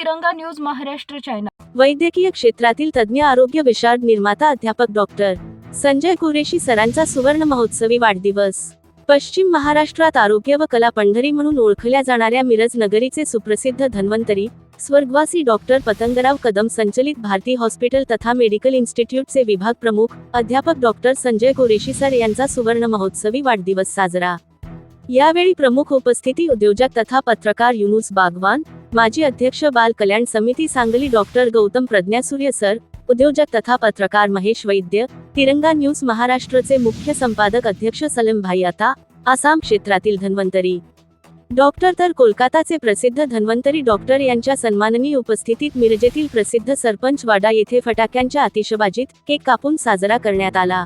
तिरंगा news Maharashtra channel. वैद्यकीय क्षेत्रातील तज्ज्ञ आरोग्य विशारद निर्माता अध्यापक डॉक्टर संजय कुरेशी सरांचा सुवर्ण महोत्सवी वाढदिवस। पश्चिम महाराष्ट्रात आरोग्य व कला पंढरी म्हणून ओळखल्या जाणाऱ्या मिरज नगरीचे सुप्रसिद्ध धन्वंतरी स्वर्गवासी डॉक्टर पतंगराव कदम संचलित भारती हॉस्पिटल तथा मेडिकल इन्स्टिट्यूटचे विभाग प्रमुख अध्यापक डॉक्टर संजय कुरेशी सर यांचा सुवर्ण महोत्सवी वाढदिवस साजरा। यावेळी प्रमुख उपस्थिती उद्योजक तथा पत्रकार युनुस बागवान, माजी अध्यक्ष बाल कल्याण समिती सांगली डॉक्टर गौतम प्रज्ञासूर्य सर, उद्योजक तथा पत्रकार महेश वैद्य, तिरंगा न्यूज महाराष्ट्रचे मुख्य संपादक अध्यक्ष सलीम भाई आता, आसाम क्षेत्रातील धन्वंतरी डॉक्टर तर कोलकाताचे प्रसिद्ध धन्वंतरी डॉक्टर यांच्या सन्माननीय उपस्थितीत मिरजेतील प्रसिद्ध सरपंच वाडा येथे फटाक्यांच्या आतिषबाजीत केक कापून साजरा करण्यात आला।